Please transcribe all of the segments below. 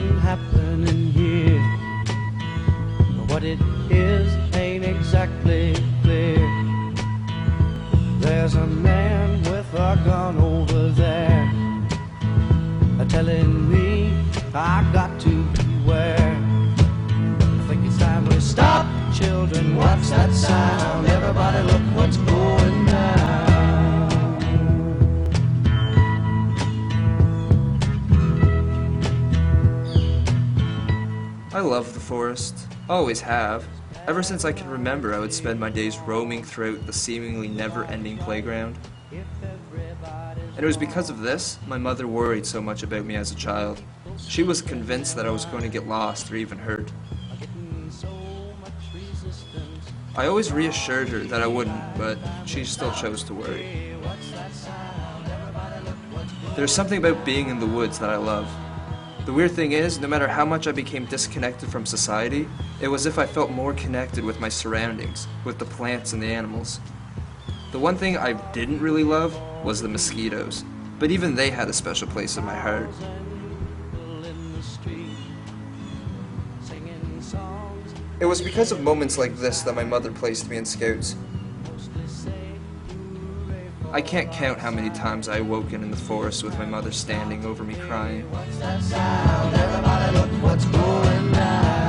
something happening here. What it is ain't exactly clear. There's a man with a gun over there, telling me I got to beware. I think it's time we stop, children. What's that sound? Everybody look what's going down. I love the forest. Always have. Ever since I can remember, I would spend my days roaming throughout the seemingly never-ending playground. And it was because of this, my mother worried so much about me as a child. She was convinced that I was going to get lost or even hurt. I always reassured her that I wouldn't, but she still chose to worry. There's something about being in the woods that I love. The weird thing is, no matter how much I became disconnected from society, it was as if I felt more connected with my surroundings, with the plants and the animals. The one thing I didn't really love was the mosquitoes, but even they had a special place in my heart. It was because of moments like this that my mother placed me in Scouts. I can't count how many times I awoken in the forest with my mother standing over me crying. What's that sound? Everybody look what's going down.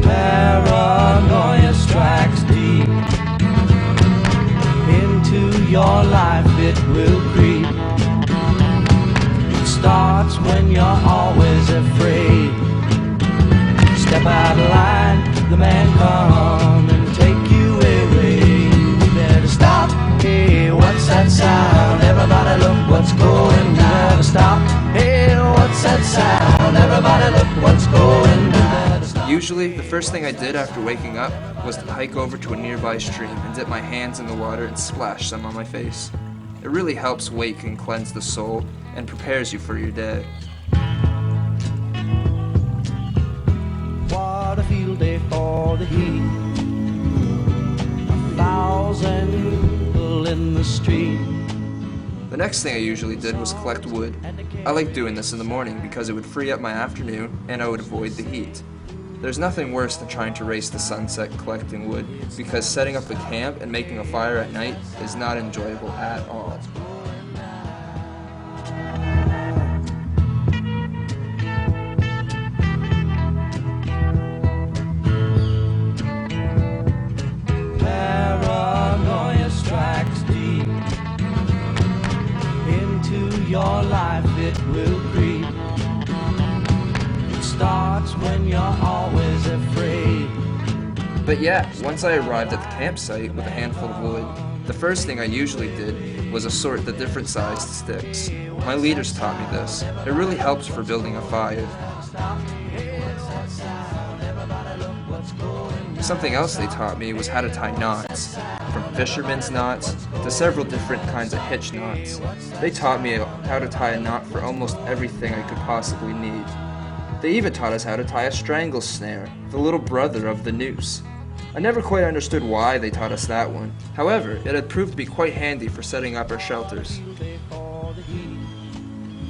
Paranoia strikes deep into your life, it will creep. It starts when you're always afraid. Step out of line, the man come and take you away. You better stop, hey, what's that sound? Everybody look what's going down. Stop, hey, what's that sound? Everybody look what's going down. Usually, the first thing I did after waking up was to hike over to a nearby stream and dip my hands in the water and splash some on my face. It really helps wake and cleanse the soul and prepares you for your day. What a field day for the heat. 1,000 people in the street. The next thing I usually did was collect wood. I liked doing this in the morning because it would free up my afternoon and I would avoid the heat. There's nothing worse than trying to race the sunset collecting wood, because setting up a camp and making a fire at night is not enjoyable at all. Paranoia strikes deep into your life, it will creep. It starts when you're always afraid. But yeah, once I arrived at the campsite with a handful of wood, the first thing I usually did was assort the different sized sticks. My leaders taught me this. It really helps for building a fire. Something else they taught me was how to tie knots, from fisherman's knots to several different kinds of hitch knots. They taught me how to tie a knot for almost everything I could possibly need. They even taught us how to tie a strangle snare, the little brother of the noose. I never quite understood why they taught us that one. However, it had proved to be quite handy for setting up our shelters.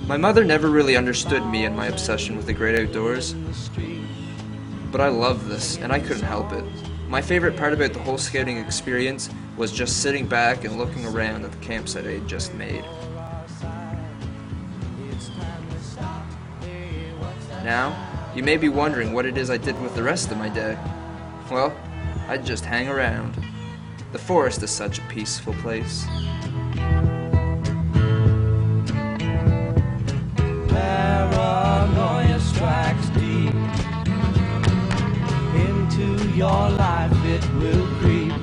My mother never really understood me and my obsession with the great outdoors, but I loved this, and I couldn't help it. My favorite part about the whole scouting experience was just sitting back and looking around at the campsite I had just made. Now, you may be wondering what it is I did with the rest of my day. Well, I'd just hang around. The forest is such a peaceful place. Paranoia strikes deep into your life, it will creep.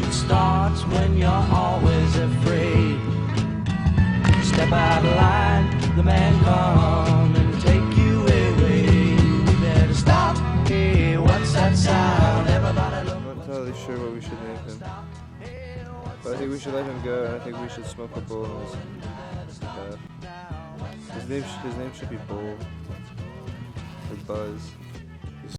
It starts when you're always afraid. Step out of line, the man come and take you away. You better stop, hey, what's that sound? Everybody look. I'm not entirely sure what we should name him, but I think we should let him go, and I think we should smoke a bowl in his name should be Bull or Buzz.